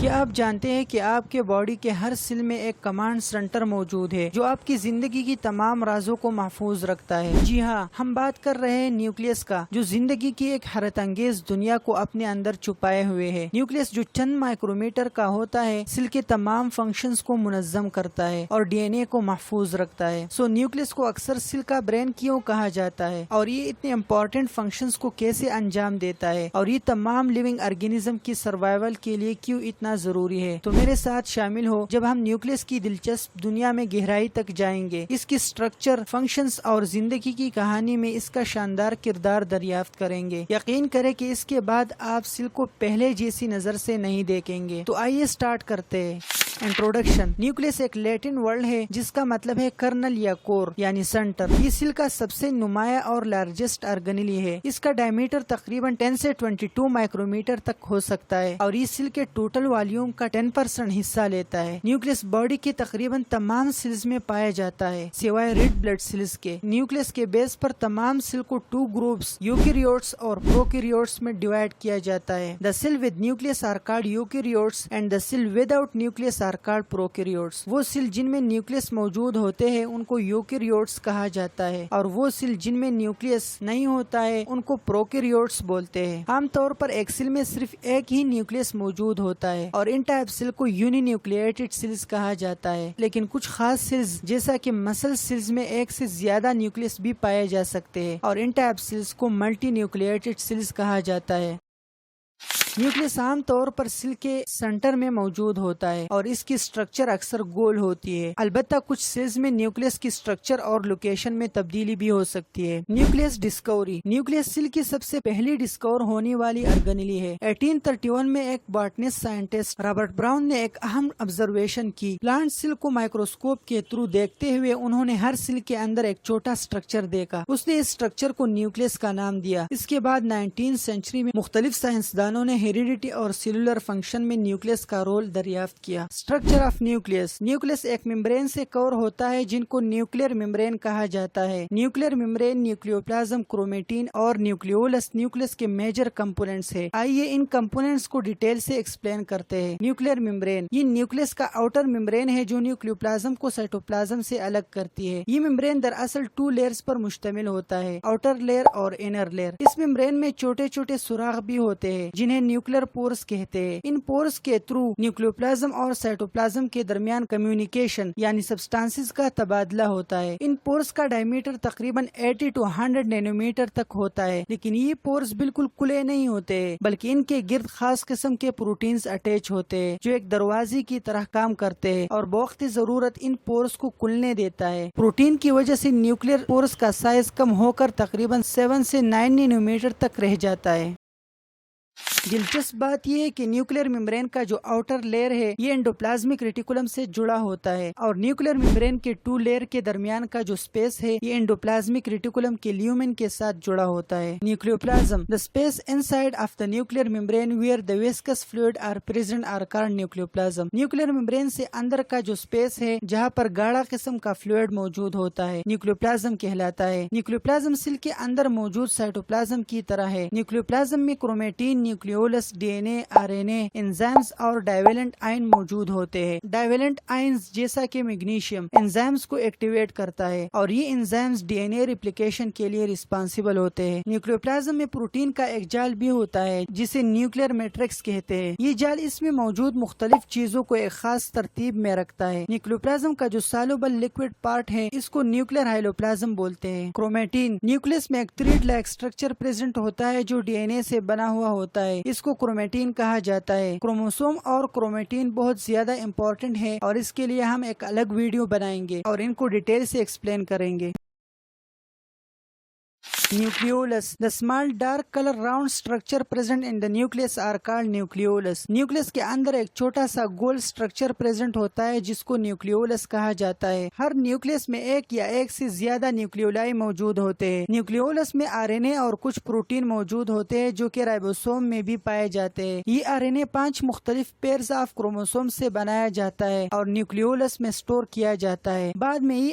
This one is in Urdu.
کیا آپ جانتے ہیں کہ آپ کے باڈی کے ہر سیل میں ایک کمانڈ سینٹر موجود ہے جو آپ کی زندگی کی تمام رازوں کو محفوظ رکھتا ہے؟ جی ہاں، ہم بات کر رہے ہیں نیوکلیس کا، جو زندگی کی ایک حیرت انگیز دنیا کو اپنے اندر چھپائے ہوئے ہے۔ نیوکلیس جو چند مائکرومیٹر کا ہوتا ہے، سیل کے تمام فنکشنز کو منظم کرتا ہے اور ڈی این اے کو محفوظ رکھتا ہے۔ نیوکلیس کو اکثر سیل کا برین کیوں کہا جاتا ہے، اور یہ اتنے امپورٹنٹ فنکشنز کو کیسے انجام دیتا ہے، اور یہ تمام لیونگ آرگینزم کی سروائیول کے لیے کیوں اتنا ضروری ہے؟ تو میرے ساتھ شامل ہو جب ہم نیوکلیس کی دلچسپ دنیا میں گہرائی تک جائیں گے، اس کی سٹرکچر، فنکشنز اور زندگی کی کہانی میں اس کا شاندار کردار دریافت کریں گے۔ یقین کریں کہ اس کے بعد آپ سیل کو پہلے جیسی نظر سے نہیں دیکھیں گے۔ تو آئیے سٹارٹ کرتے ہیں۔ انٹروڈکشن۔ نیوکلیس ایک لیٹن ورڈ ہے جس کا مطلب ہے کرنل یا کور یعنی سینٹر۔ یہ سیل کا سب سے نمایاں اور لارجسٹ آرگنیلی ہے۔ اس کا ڈائمیٹر تقریباً 10 سے 22 مائکرومیٹر تک ہو سکتا ہے اور یہ سیل کے ٹوٹل والیوم کا 10% حصہ لیتا ہے۔ نیوکلیس باڈی کے تقریباً تمام سیلز میں پایا جاتا ہے سوائے ریڈ بلڈ سیلز کے۔ نیوکلیس کے بیس پر تمام سیل کو 2 گروپس یوکیریوٹس اور پروکیریوٹس میں ڈیوائڈ کیا جاتا ہے۔ The cell with nucleus are called eukaryotes and the cell without nucleus are called prokaryotes۔ وہ سیل جن میں نیوکلیس موجود ہوتے ہیں ان کو یوکیریوٹس کہا جاتا ہے، اور وہ سیل جن میں نیوکلیس نہیں ہوتا ہے ان کو پروکیریوٹس بولتے ہیں۔ عام طور پر ایک سیل میں صرف ایک ہی نیوکلیس موجود ہوتا ہے، اور ان ٹائپ سیل کو یونی نیوکلیٹڈ سیلز کہا جاتا ہے۔ لیکن کچھ خاص سیلز جیسا کہ مسل سیلز میں ایک سے زیادہ نیوکلیس بھی پائے جا سکتے ہیں، اور ان ٹائپ سیلز کو ملٹی نیوکلیٹڈ سیلز کہا جاتا ہے۔ نیوکلیس عام طور پر سیل کے سینٹر میں موجود ہوتا ہے اور اس کی سٹرکچر اکثر گول ہوتی ہے۔ البتہ کچھ سیلز میں نیوکلیس کی سٹرکچر اور لوکیشن میں تبدیلی بھی ہو سکتی ہے۔ Nucleus Discovery. نیوکلیس سیل کی سب سے پہلی ڈسکور ہونے والی آرگنیلی ہے۔ 1831 میں ایک باٹنسٹ سائنٹسٹ رابرٹ براؤن نے ایک اہم آبزرویشن کی۔ پلانٹ سیل کو مائکروسکوپ کے تھرو دیکھتے ہوئے انہوں نے ہر سیل کے اندر ایک چھوٹا سٹرکچر دیکھا۔ اس نے اس سٹرکچر کو نیوکلیس کا نام دیا۔ اس کے بعد 19 سینچری میں مختلف سائنسدانوں نے ہیریڈیٹی اور سیلولر فنکشن میں نیوکلیس کا رول دریافت کیا۔ Structure of nucleus. نیوکلیس ایک ممبرین سے کور ہوتا ہے جن کو نیوکلیئر ممبرین کہا جاتا ہے۔ نیوکلیئر ممبرین، نیوکلیوپلازم، کرومیٹین اور نیوکلیولس نیوکلیس کے میجر کمپوننٹس ہیں۔ آئیے ان کمپوننٹس کو ڈیٹیل سے ایکسپلین کرتے ہیں۔ نیوکلیئر ممبرین، یہ نیوکلیس کا آؤٹر ممبرین ہے جو نیوکلیوپلازم کو سائٹوپلازم سے الگ کرتی ہے۔ یہ ممبرین دراصل 2 لیئرز پر مشتمل ہوتا ہے، آؤٹر لیئر اور انر لیئر۔ اس ممبرین میں چھوٹے چھوٹے سوراخ بھی ہوتے ہیں جنہیں نیوکلیئر پورس کہتے ہیں۔ ان پورس کے تھرو نیوکلیوپلازم اور سائٹوپلازم کے درمیان کمیونیکیشن یعنی سبسٹانسز کا تبادلہ ہوتا ہے۔ ان پورس کا ڈائمیٹر تقریباً 80 to 100 نینومیٹر تک ہوتا ہے، لیکن یہ پورس بالکل کھلے نہیں ہوتے بلکہ ان کے گرد خاص قسم کے پروٹینز اٹیچ ہوتے ہیں جو ایک دروازے کی طرح کام کرتے ہیں اور بوقت ضرورت ان پورس کو کھلنے دیتا ہے۔ پروٹین کی وجہ سے نیوکلیئر پورس کا سائز کم ہو کر تقریباً 7 سے 9 نینومیٹر تک رہ جاتا ہے۔ دلچسپ بات یہ ہے کہ نیوکلیئر ممبرین کا جو آؤٹر لیئر ہے یہ انڈوپلازمک ریٹیکولم سے جڑا ہوتا ہے، اور نیوکلیئر ممبرین کے 2 لیئر کے درمیان کا جو سپیس ہے یہ انڈوپلازمک ریٹیکولم کے لیومن کے ساتھ جڑا ہوتا ہے۔ نیوکلیوپلازم، the space inside of the nuclear membrane where the viscous fluid are present are called nucleoplasm. Nuclear membrane سے اندر کا جو سپیس ہے جہاں پر گاڑھا قسم کا فلوئڈ موجود ہوتا ہے نیوکلیوپلازم کہلاتا ہے۔ نیوکلیوپلازم سیل کے اندر موجود سائٹوپلازم کی طرح ہے۔ نیوکلیوپلازم میں chromatin, nucleolus, D N A, R N A, enzymes اور ڈائیویلنٹ آئن موجود ہوتے ہیں۔ ڈائیویلنٹ آئنز جیسا کہ میگنیشیم انزائمز کو ایکٹیویٹ کرتا ہے، اور یہ enzymes D N A replication کے لیے رسپانسیبل ہوتے ہیں۔ نیوکلیوپلازم میں پروٹین کا ایک جال بھی ہوتا ہے جسے نیوکلیئر میٹرکس کہتے ہیں۔ یہ جال اس میں موجود مختلف چیزوں کو ایک خاص ترتیب میں رکھتا ہے۔ نیوکلیوپلازم کا جو سالوبل لکوڈ پارٹ ہے اس کو نیوکلیئر ہائلوپلازم بولتے ہیں۔ کرومیٹین، نیوکلیس میں ایک تھریڈ لائک اسٹرکچر پریزنٹ ہوتا ہے جو ڈی این اے سے بنا ہوا ہوتا ہے، اس کو کرومیٹین کہا جاتا ہے۔ کروموسوم اور کرومیٹین بہت زیادہ امپورٹنٹ ہے اور اس کے لیے ہم ایک الگ ویڈیو بنائیں گے اور ان کو ڈیٹیل سے ایکسپلین کریں گے۔ Nucleolus. The small dark color round structure present in the nucleus are called nucleolus. Nucleus کے اندر ایک چھوٹا سا گول سٹرکچر پریزنٹ ہوتا ہے جس کو نیوکلیولس کہا جاتا ہے۔ ہر نیوکلیس میں ایک یا ایک سے زیادہ نیوکلیولائی موجود ہوتے ہیں۔ نیوکلیولس میں آر این اے اور کچھ پروٹین موجود ہوتے ہیں جو کہ رائبوسوم میں بھی پائے جاتے ہیں۔ یہ آر این اے 5 مختلف پیئرز آف کروموسوم سے بنایا جاتا ہے اور نیوکلیولس میں سٹور کیا جاتا ہے۔ بعد میں یہ